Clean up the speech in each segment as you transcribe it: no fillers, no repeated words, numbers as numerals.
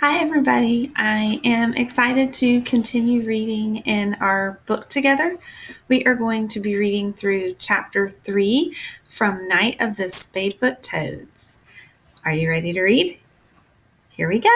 Hi, everybody. I am excited to continue reading in our book together. We are going to be reading through chapter 3 from Night of the Spadefoot Toads. Are you ready to read? Here we go.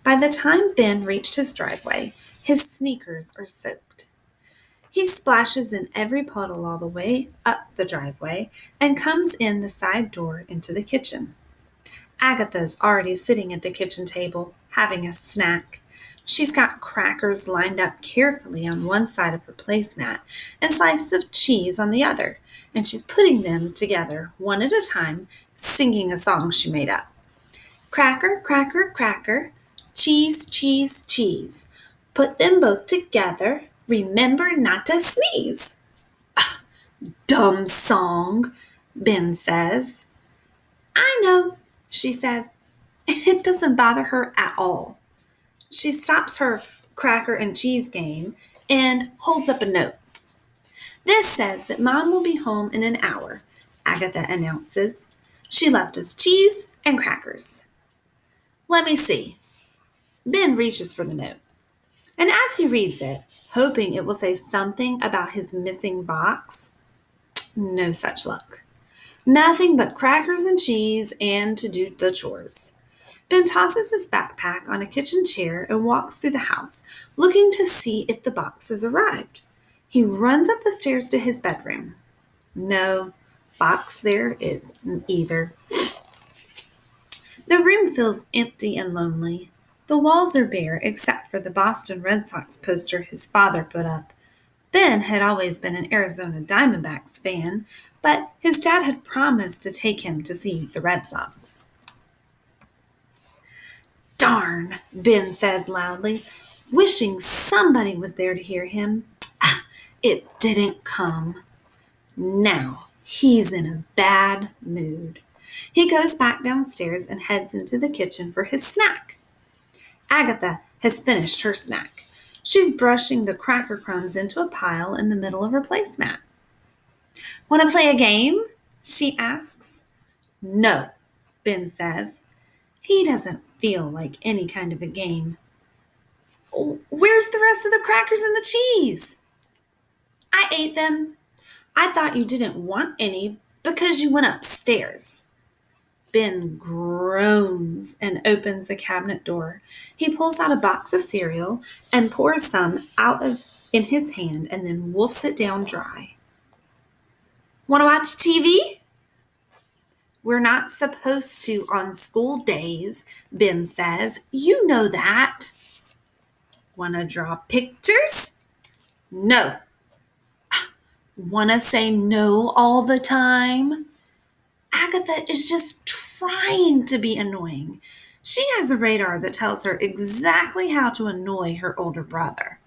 By the time Ben reached his driveway, his sneakers are soaked. He splashes in every puddle all the way up the driveway and comes in the side door into the kitchen. Agatha's already sitting at the kitchen table, having a snack. She's got crackers lined up carefully on one side of her placemat and slices of cheese on the other, and she's putting them together one at a time, singing a song she made up. Cracker, cracker, cracker, cheese, cheese, cheese. Put them both together, remember not to sneeze. Dumb song, Ben says. I know, she says. It doesn't bother her at all. She stops her cracker and cheese game and holds up a note. This says that Mom will be home in an hour, Agatha announces. She left us cheese and crackers. Let me see. Ben reaches for the note. And as he reads it, hoping it will say something about his missing box, no such luck. Nothing but crackers and cheese and to do the chores. Ben tosses his backpack on a kitchen chair and walks through the house, looking to see if the box has arrived. He runs up the stairs to his bedroom. No box there isn't either. The room feels empty and lonely. The walls are bare except for the Boston Red Sox poster his father put up. Ben had always been an Arizona Diamondbacks fan, but his dad had promised to take him to see the Red Sox. Darn, Ben says loudly, wishing somebody was there to hear him. It didn't come. Now he's in a bad mood. He goes back downstairs and heads into the kitchen for his snack. Agatha has finished her snack. She's brushing the cracker crumbs into a pile in the middle of her placemat. Want to play a game? She asks. No, Ben says. He doesn't feel like any kind of a game. Where's the rest of the crackers and the cheese? I ate them. I thought you didn't want any because you went upstairs. Ben groans and opens the cabinet door. He pulls out a box of cereal and pours some in his hand and then wolfs it down dry. Want to watch TV? We're not supposed to on school days, Ben says. You know that. Want to draw pictures? No. Want to say no all the time? Agatha is just trying to be annoying. She has a radar that tells her exactly how to annoy her older brother.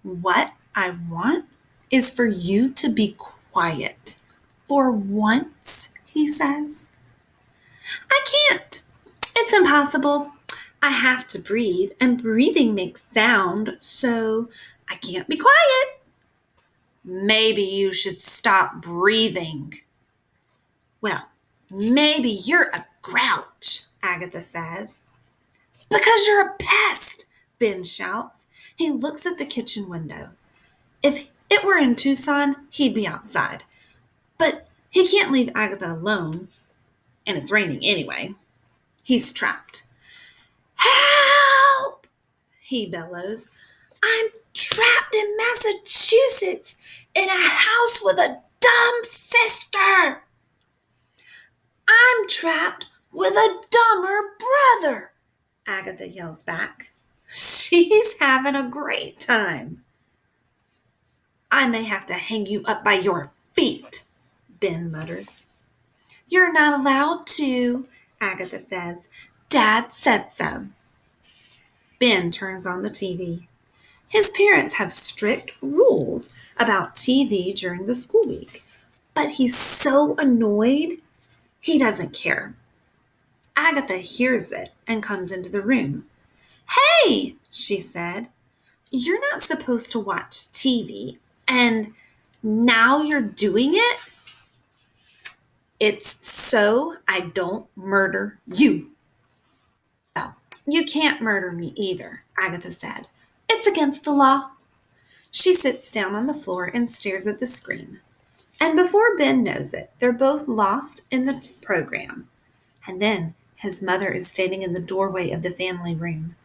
What I want is for you to be quiet. For once, he says. I can't. It's impossible. I have to breathe, and breathing makes sound, so I can't be quiet. Maybe you should stop breathing. Well, maybe you're a grouch, Agatha says. Because you're a pest, Ben shouts. He looks at the kitchen window. If it were in Tucson, he'd be outside. But he can't leave Agatha alone, and it's raining anyway. He's trapped. Help! He bellows. I'm trapped in Massachusetts in a house with a dumb sister. I'm trapped with a dumber brother, Agatha yells back. She's having a great time. I may have to hang you up by your feet, Ben mutters. You're not allowed to, Agatha says. Dad said so. Ben turns on the TV. His parents have strict rules about TV during the school week, but he's so annoyed, he doesn't care. Agatha hears it and comes into the room. Hey, she said, you're not supposed to watch TV, and now you're doing it? It's so I don't murder you. Oh, you can't murder me either, Agatha said. It's against the law. She sits down on the floor and stares at the screen. And before Ben knows it, they're both lost in the program. And then his mother is standing in the doorway of the family room.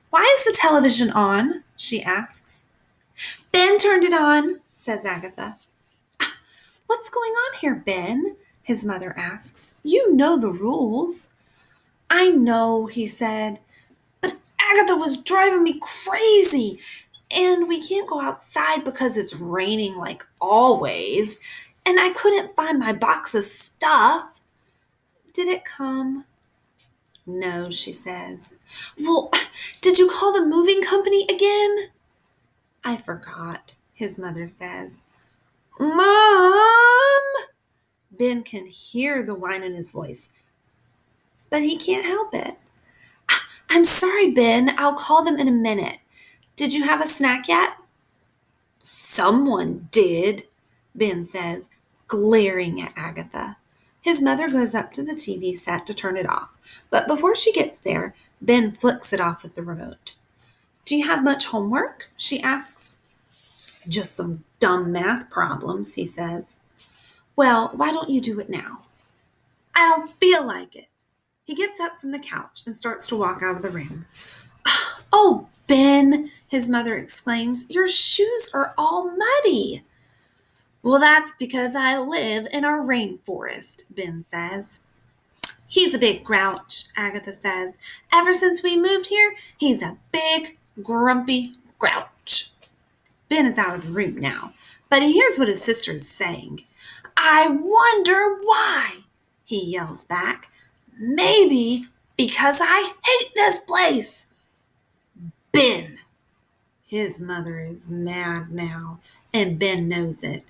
Why is the television on? She asks. Ben turned it on, says Agatha. What's going on here, Ben? His mother asks. You know the rules. I know, he said, but Agatha was driving me crazy. And we can't go outside because it's raining like always. And I couldn't find my box of stuff. Did it come? No, she says. Well, did you call the moving company again? I forgot, his mother says. Mom! Ben can hear the whine in his voice, but he can't help it. I'm sorry, Ben. I'll call them in a minute. Did you have a snack yet? Someone did, Ben says, glaring at Agatha. His mother goes up to the TV set to turn it off, but before she gets there, Ben flicks it off with the remote. Do you have much homework? She asks. Just some dumb math problems, he says. Well, why don't you do it now? I don't feel like it. He gets up from the couch and starts to walk out of the room. Oh, Ben, his mother exclaims, your shoes are all muddy. Well, that's because I live in a rainforest, Ben says. He's a big grouch, Agatha says. Ever since we moved here, he's a big, grumpy grouch. Ben is out of the room now, but he hears what his sister is saying. I wonder why, he yells back. Maybe because I hate this place. Ben. His mother is mad now, and Ben knows it.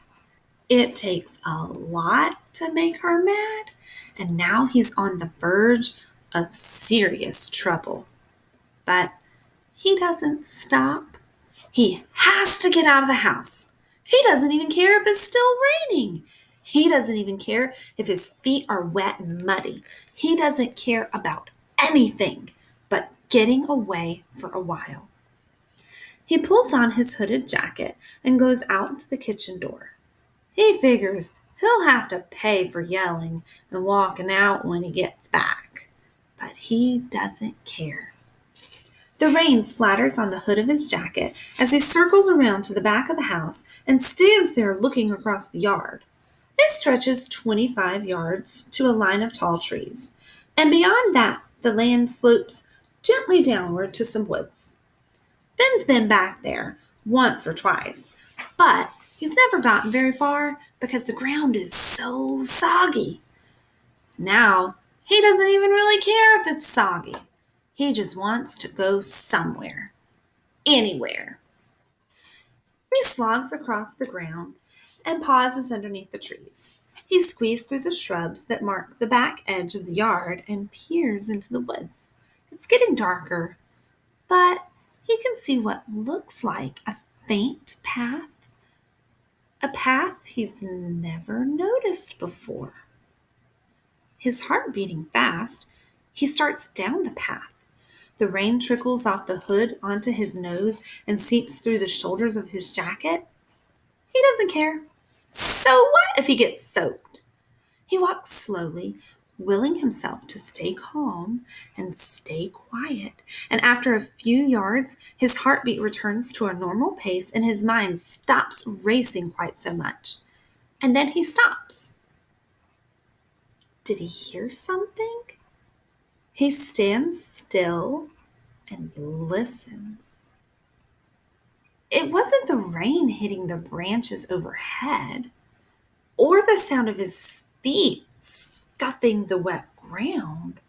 It takes a lot to make her mad, and now he's on the verge of serious trouble. But he doesn't stop. He has to get out of the house. He doesn't even care if it's still raining. He doesn't even care if his feet are wet and muddy. He doesn't care about anything but getting away for a while. He pulls on his hooded jacket and goes out to the kitchen door. He figures he'll have to pay for yelling and walking out when he gets back. But he doesn't care. The rain splatters on the hood of his jacket as he circles around to the back of the house and stands there looking across the yard. It stretches 25 yards to a line of tall trees, and beyond that, the land slopes gently downward to some woods. Ben's been back there once or twice, but he's never gotten very far because the ground is so soggy. Now, he doesn't even really care if it's soggy. He just wants to go somewhere. Anywhere. He slogs across the ground and pauses underneath the trees. He squeezes through the shrubs that mark the back edge of the yard and peers into the woods. It's getting darker, but he can see what looks like a faint path. A path he's never noticed before. His heart beating fast, he starts down the path. The rain trickles off the hood onto his nose and seeps through the shoulders of his jacket. He doesn't care. So what if he gets soaked? He walks slowly, willing himself to stay calm and stay quiet. And after a few yards, his heartbeat returns to a normal pace and his mind stops racing quite so much. And then he stops. Did he hear something? He stands still and listens. It wasn't the rain hitting the branches overhead, or the sound of his feet scuffing the wet ground,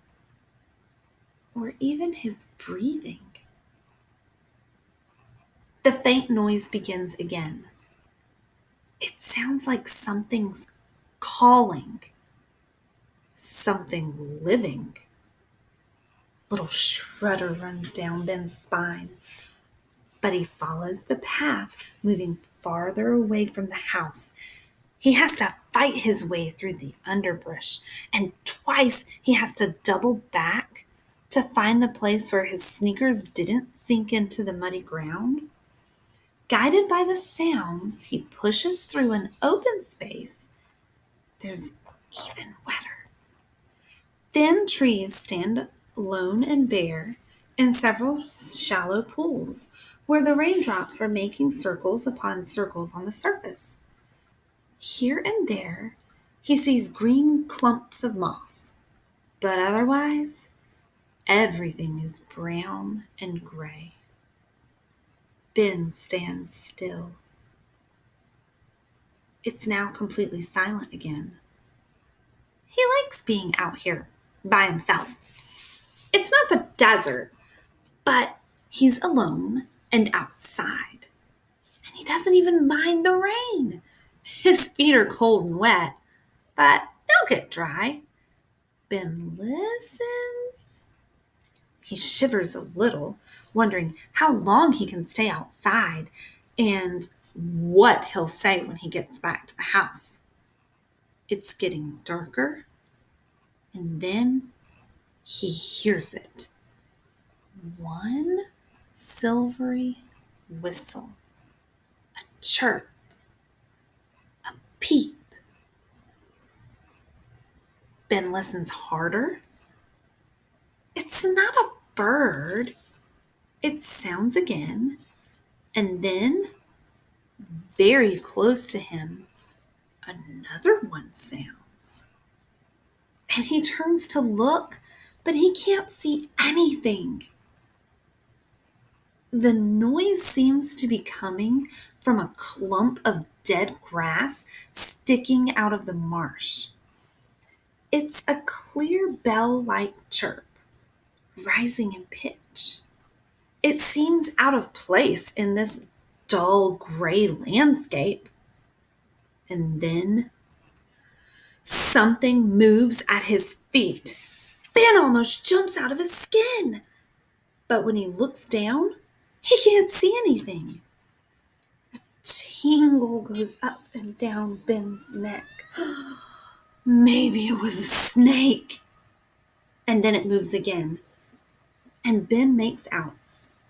or even his breathing. The faint noise begins again. It sounds like something's calling, something living. Little shudder runs down Ben's spine, but he follows the path, moving farther away from the house. He has to fight his way through the underbrush, and twice he has to double back to find the place where his sneakers didn't sink into the muddy ground. Guided by the sounds, he pushes through an open space. There's even wetter. Thin trees stand lone and bare in several shallow pools where the raindrops are making circles upon circles on the surface. Here and there, he sees green clumps of moss, but otherwise, everything is brown and gray. Ben stands still. It's now completely silent again. He likes being out here by himself. It's not the desert, but he's alone and outside. And he doesn't even mind the rain. His feet are cold and wet, but they'll get dry. Ben listens. He shivers a little, wondering how long he can stay outside and what he'll say when he gets back to the house. It's getting darker, and then he hears it. One silvery whistle, a chirp, a peep. Ben listens harder. It's not a bird. It sounds again, and then, very close to him, another one sounds. And he turns to look, but he can't see anything. The noise seems to be coming from a clump of dead grass sticking out of the marsh. It's a clear bell-like chirp, rising in pitch. It seems out of place in this dull gray landscape. And then something moves at his feet. Ben almost jumps out of his skin. But when he looks down, he can't see anything. A tingle goes up and down Ben's neck. Maybe it was a snake. And then it moves again. And Ben makes out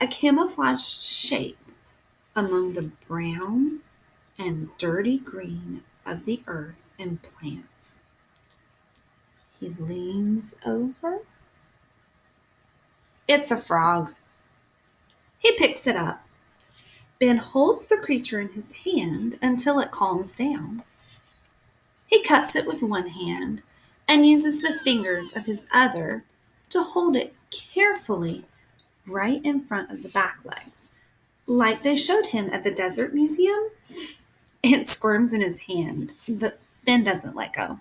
a camouflaged shape among the brown and dirty green of the earth and plants. He leans over. It's a frog. He picks it up. Ben holds the creature in his hand until it calms down. He cups it with one hand and uses the fingers of his other to hold it carefully right in front of the back legs, like they showed him at the Desert Museum. It squirms in his hand, but Ben doesn't let go.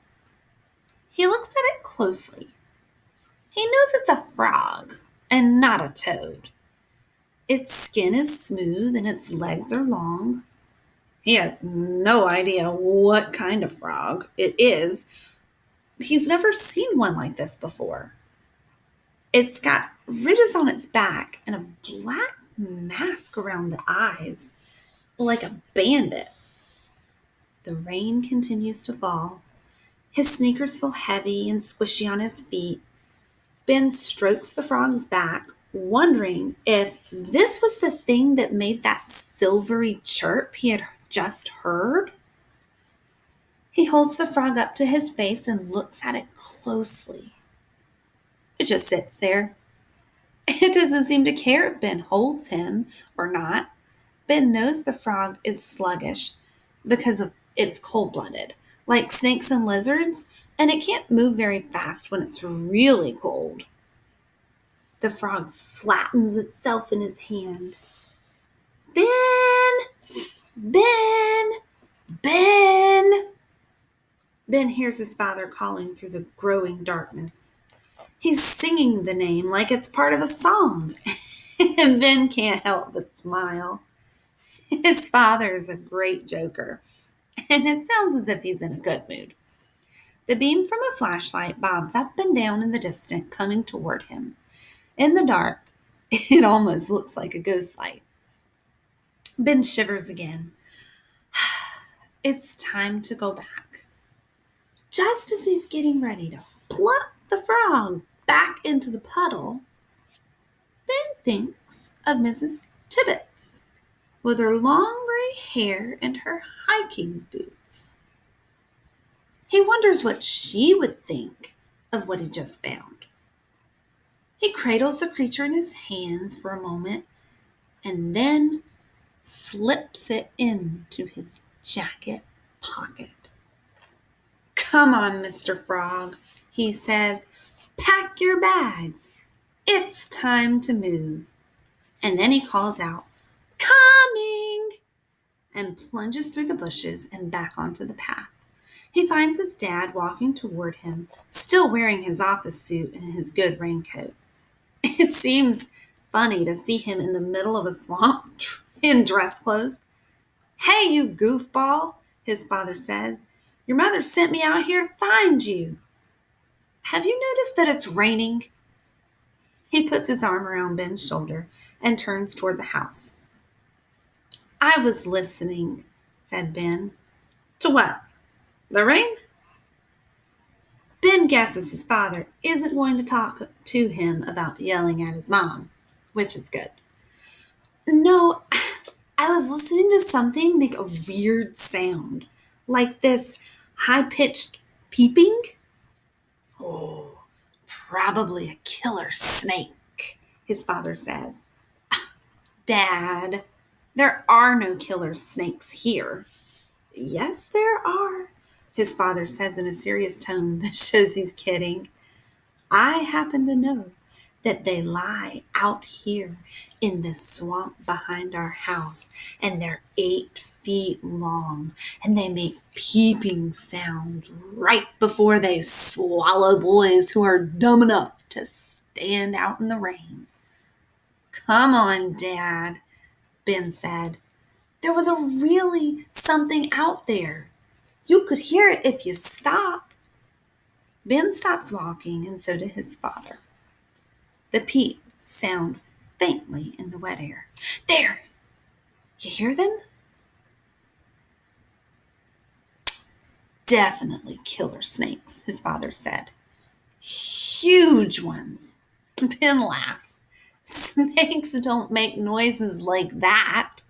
He looks at it closely. He knows it's a frog and not a toad. Its skin is smooth and its legs are long. He has no idea what kind of frog it is. He's never seen one like this before. It's got ridges on its back and a black mask around the eyes, like a bandit. The rain continues to fall. His sneakers feel heavy and squishy on his feet. Ben strokes the frog's back, wondering if this was the thing that made that silvery chirp he had just heard. He holds the frog up to his face and looks at it closely. It just sits there. It doesn't seem to care if Ben holds him or not. Ben knows the frog is sluggish because it's cold-blooded, like snakes and lizards, and it can't move very fast when it's really cold. The frog flattens itself in his hand. Ben! Ben! Ben! Ben hears his father calling through the growing darkness. He's singing the name like it's part of a song. And Ben can't help but smile. His father's a great joker, and it sounds as if he's in a good mood. The beam from a flashlight bobs up and down in the distance, coming toward him. In the dark, it almost looks like a ghost light. Ben shivers again. It's time to go back. Just as he's getting ready to plop the frog back into the puddle, thinks of Mrs. Tibbets with her long gray hair and her hiking boots. He wonders what she would think of what he just found. He cradles the creature in his hands for a moment and then slips it into his jacket pocket. "Come on, Mr. Frog," he says. "Pack your bags. It's time to move." And then he calls out, "Coming!" and plunges through the bushes and back onto the path. He finds his dad walking toward him, still wearing his office suit and his good raincoat. It seems funny to see him in the middle of a swamp in dress clothes. "Hey, you goofball," his father said. "Your mother sent me out here to find you. Have you noticed that it's raining?" He puts his arm around Ben's shoulder and turns toward the house. "I was listening," said Ben. "To what? The rain?" Ben guesses his father isn't going to talk to him about yelling at his mom, which is good. "No, I was listening to something make a weird sound, like this high-pitched peeping." "Oh, probably a killer snake," his father said. "Dad, there are no killer snakes here." "Yes, there are," his father says in a serious tone that shows he's kidding. "I happen to know that they lie out here in the swamp behind our house, and they're 8 feet long, and they make peeping sounds right before they swallow boys who are dumb enough to stand out in the rain." "Come on, Dad," Ben said. "There was really something out there. You could hear it if you stopped." Ben stops walking, and so did his father. The peeps sound faintly in the wet air. "There! You hear them?" "Definitely killer snakes," his father said. "Huge ones." Ben laughs. "Snakes don't make noises like that."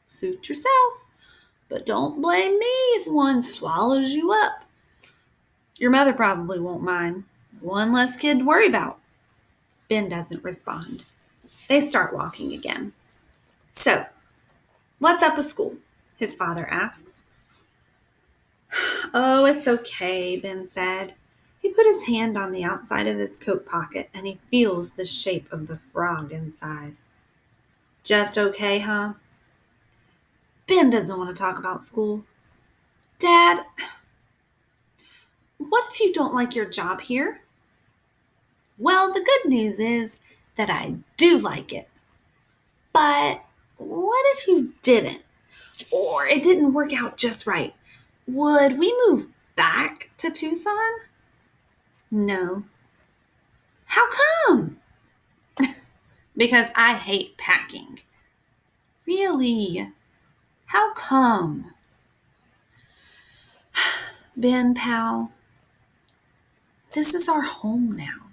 "Suit yourself, but don't blame me if one swallows you up. Your mother probably won't mind. One less kid to worry about." Ben doesn't respond. They start walking again. "So, what's up with school?" his father asks. "Oh, it's okay," Ben said. He put his hand on the outside of his coat pocket and he feels the shape of the frog inside. "Just okay, huh?" Ben doesn't want to talk about school. "Dad, what if you don't like your job here?" "Well, the good news is that I do like it. But what if you didn't? Or it didn't work out just right? Would we move back to Tucson?" "No." "How come?" "Because I hate packing." "Really? How come?" "Ben, pal, this is our home now.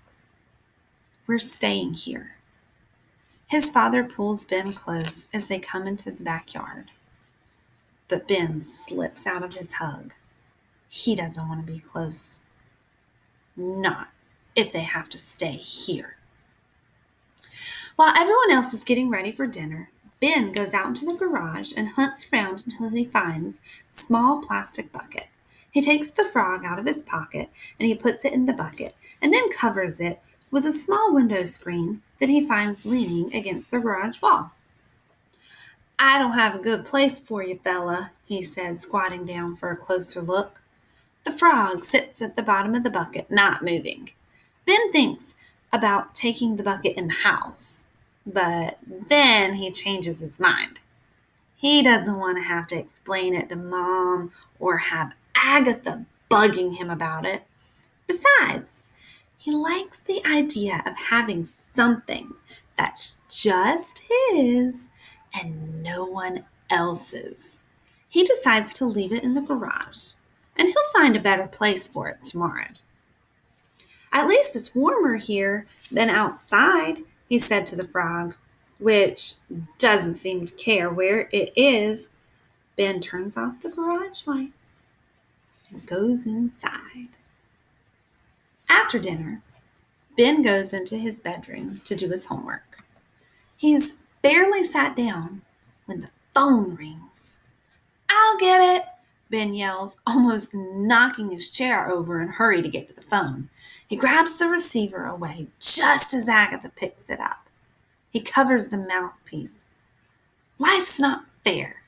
We're staying here." His father pulls Ben close as they come into the backyard. But Ben slips out of his hug. He doesn't want to be close. Not if they have to stay here. While everyone else is getting ready for dinner, Ben goes out into the garage and hunts around until he finds a small plastic bucket. He takes the frog out of his pocket and he puts it in the bucket and then covers it with a small window screen that he finds leaning against the garage wall. "I don't have a good place for you, fella," he said, squatting down for a closer look. The frog sits at the bottom of the bucket, not moving. Ben thinks about taking the bucket in the house, but then he changes his mind. He doesn't want to have to explain it to Mom or have Agatha bugging him about it. Besides, he likes the idea of having something that's just his and no one else's. He decides to leave it in the garage, and he'll find a better place for it tomorrow. "At least it's warmer here than outside," he said to the frog, which doesn't seem to care where it is. Ben turns off the garage light and goes inside. After dinner, Ben goes into his bedroom to do his homework. He's barely sat down when the phone rings. "I'll get it," Ben yells, almost knocking his chair over in a hurry to get to the phone. He grabs the receiver away just as Agatha picks it up. He covers the mouthpiece. "Life's not fair,"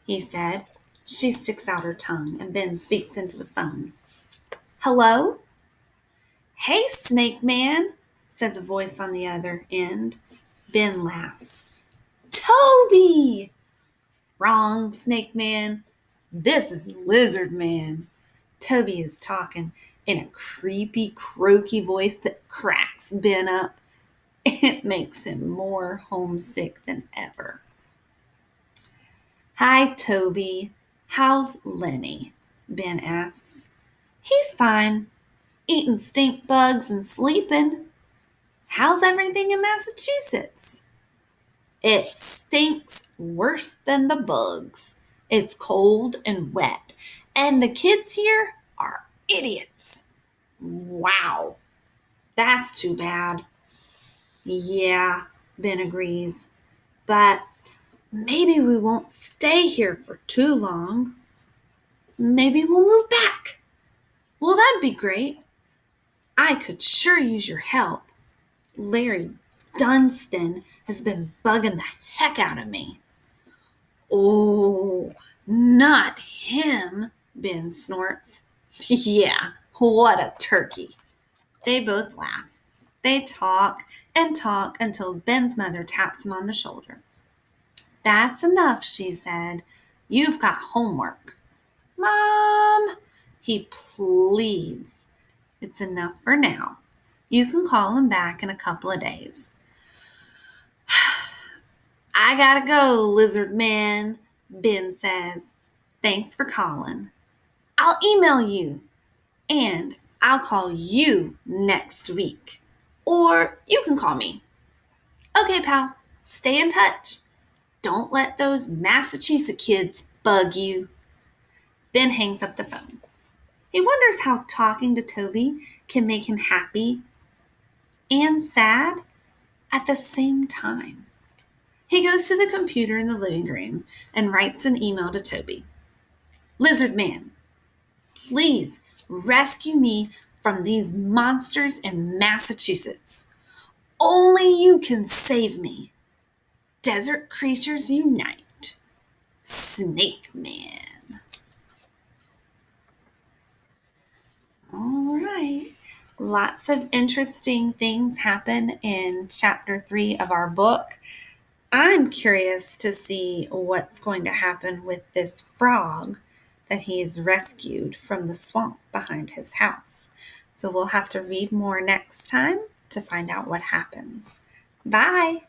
he said. She sticks out her tongue, and Ben speaks into the phone. "Hello?" "Hey, Snake Man," says a voice on the other end. Ben laughs. "Toby!" "Wrong, Snake Man. This is Lizard Man." Toby is talking in a creepy, croaky voice that cracks Ben up. It makes him more homesick than ever. "Hi, Toby. How's Lenny?" Ben asks. "He's fine. Eating stink bugs and sleeping." "How's everything in Massachusetts?" "It stinks worse than the bugs. It's cold and wet, and the kids here are idiots." "Wow, that's too bad." "Yeah," Ben agrees, "but maybe we won't stay here for too long. Maybe we'll move back." "Well, that'd be great. I could sure use your help. Larry Dunstan has been bugging the heck out of me." "Oh, not him," Ben snorts. "Yeah, what a turkey." They both laugh. They talk and talk until Ben's mother taps him on the shoulder. "That's enough," she said. "You've got homework." "Mom," he pleads. "It's enough for now. You can call him back in a couple of days." "I gotta go, Lizard Man," Ben says. "Thanks for calling. I'll email you, and I'll call you next week. Or you can call me." "Okay, pal. Stay in touch. Don't let those Massachusetts kids bug you." Ben hangs up the phone. He wonders how talking to Toby can make him happy and sad at the same time. He goes to the computer in the living room and writes an email to Toby. "Lizard Man, please rescue me from these monsters in Massachusetts. Only you can save me. Desert creatures unite. Snake Man." All right. Lots of interesting things happen in chapter 3 of our book. I'm curious to see what's going to happen with this frog that he's rescued from the swamp behind his house. So we'll have to read more next time to find out what happens. Bye.